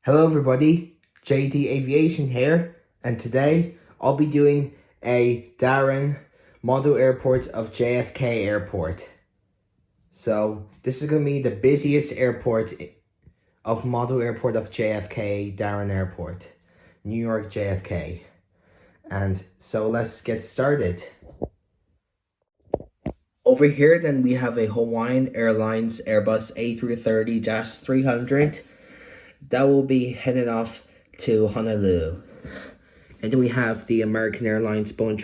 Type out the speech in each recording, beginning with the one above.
Hello everybody, JD Aviation here, and today I'll be doing a Darren model airport of JFK Airport. So this is going to be the busiest airport of model airport of JFK, Darren Airport, New York JFK. And so let's get started. Over here then we have a Hawaiian Airlines Airbus A330-300 that will be heading off to Honolulu. And then we have the American Airlines Boeing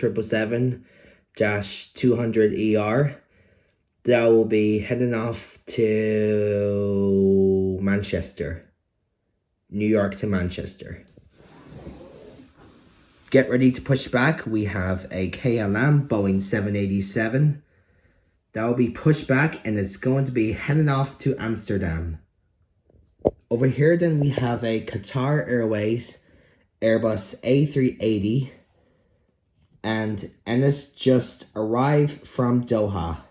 777-200ER that will be heading off to Manchester, New York to Manchester. Get ready to push back. We have a KLM Boeing 787 that will be pushed back, and it's going to be heading off to Amsterdam. Over here then we have a Qatar Airways Airbus A380 and it's just arrived from Doha.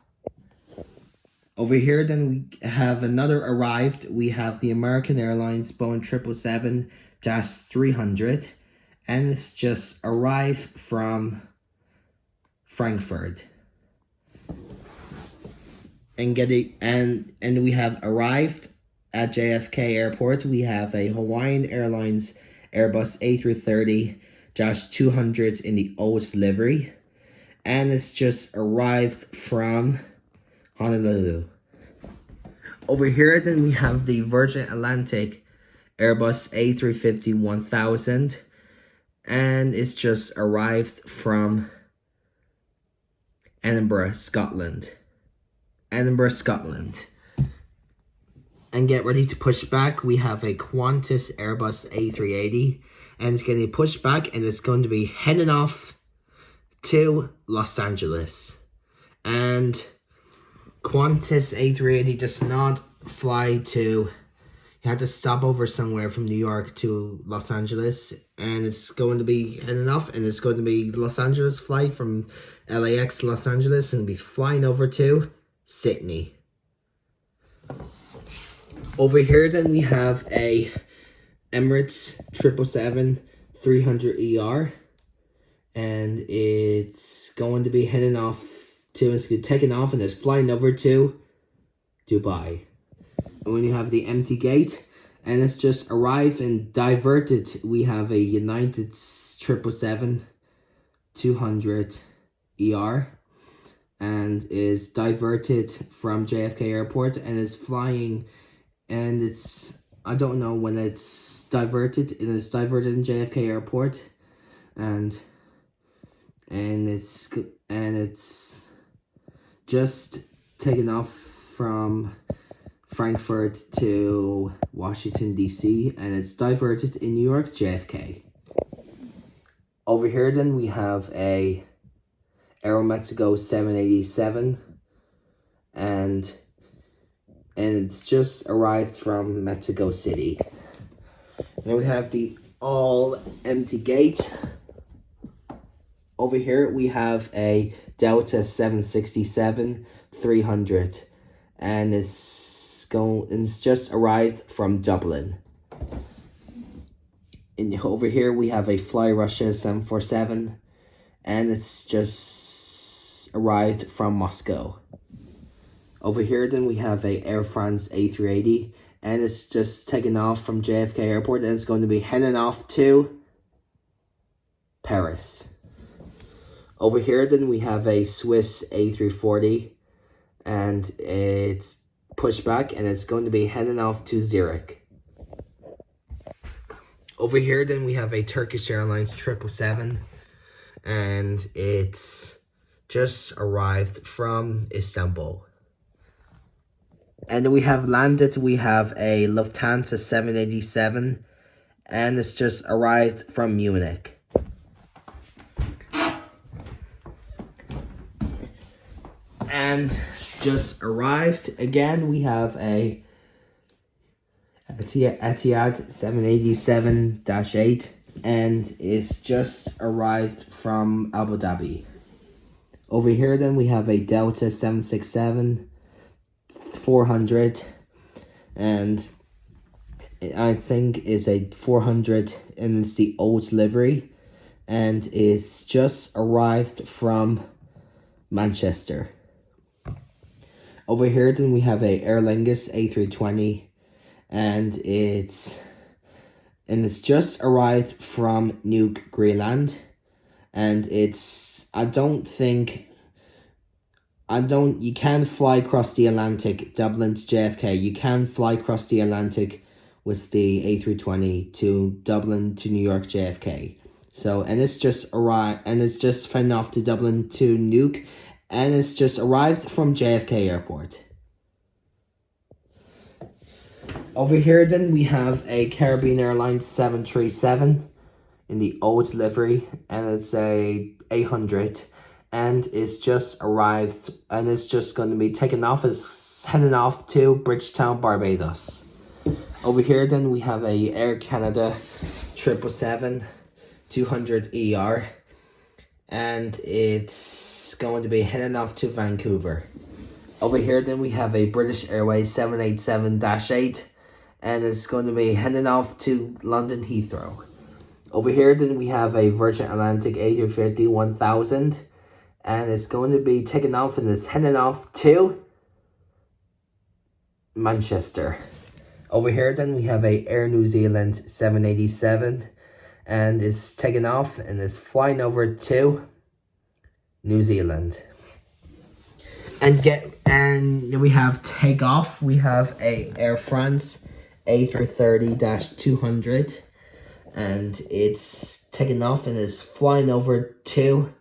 Over here then we have another arrived. We have the American Airlines Boeing 777-300 and it's just arrived from Frankfurt. And we have arrived at JFK Airport. We have a Hawaiian Airlines Airbus A330-200 in the old livery. And it's just arrived from Honolulu. Over here then we have the Virgin Atlantic Airbus A350-1000. And it's just arrived from Edinburgh, Scotland. And get ready to push back. We have a Qantas Airbus A380 and it's getting pushed back and it's going to be heading off to Los Angeles. And Qantas A380 does not fly to, you had to stop over somewhere from New York to Los Angeles, and it's going to be heading off, and it's going to be Los Angeles flight from LAX to Los Angeles and be flying over to Sydney. Over here then we have a Emirates 777-300ER and it's going to be heading off to, it's taking off and it's flying over to Dubai. And when you have the empty gate and it's just arrived and diverted, we have a United 777-200ER and is diverted from JFK Airport and is flying, and it's, I don't know when it's diverted, and it's diverted in JFK Airport, and it's just taken off from Frankfurt to Washington DC, and it's diverted in New York JFK. Over here then we have a Aeromexico 787 and it's just arrived from Mexico City. Then we have the all empty gate. Over here we have a Delta 767-300 and it's just arrived from Dublin. And over here we have a Fly Russia 747 and it's just arrived from Moscow. Over here then we have a Air France A380 and it's just taken off from JFK Airport and it's going to be heading off to Paris. Over here then we have a Swiss A340 and it's pushed back and it's going to be heading off to Zurich. Over here then we have a Turkish Airlines 777 and it's just arrived from Istanbul. And then we have landed, we have a Lufthansa 787 and it's just arrived from Munich. And just arrived again, we have a Etihad 787-8 and it's just arrived from Abu Dhabi. Over here then we have a Delta 767-400 and I think is a 400, and it's the old livery, and it's just arrived from Manchester. Over here then we have a Aer Lingus A320, and it's just arrived from Nuuk, Greenland, and you can fly across the Atlantic, Dublin to JFK. You can fly across the Atlantic with the A320 to Dublin to New York JFK. So, and it's just arrived, and it's just flying off to Dublin to Nuuk, and it's just arrived from JFK Airport. Over here then we have a Caribbean Airlines 737 in the old livery, and it's a 800, and it's just arrived, and it's just going to be taken off, it's heading off to Bridgetown, Barbados. Over here then we have a Air Canada 777-200ER, and it's going to be heading off to Vancouver. Over here then we have a British Airways 787-8, and it's going to be heading off to London Heathrow. Over here then we have a Virgin Atlantic A350-1000, and it's going to be taken off, and it's heading off to Manchester. Over here then we have a Air New Zealand 787, and it's taken off, and it's flying over to New Zealand. And we have takeoff. We have a Air France A330-200, and it's taken off, and it's flying over to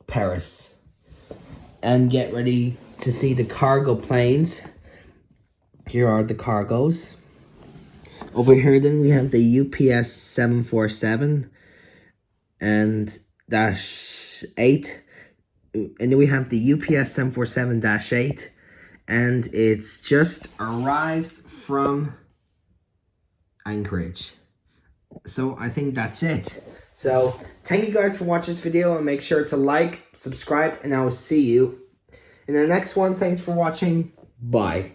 Paris. And get ready to see the cargo planes. Here are the cargos. Over here then we have the UPS 747 and -8. And then we have the UPS 747-8, and it's just arrived from Anchorage. So I think that's it. So thank you guys for watching this video, and make sure to like, subscribe, and I will see you in the next one. Thanks for watching. Bye.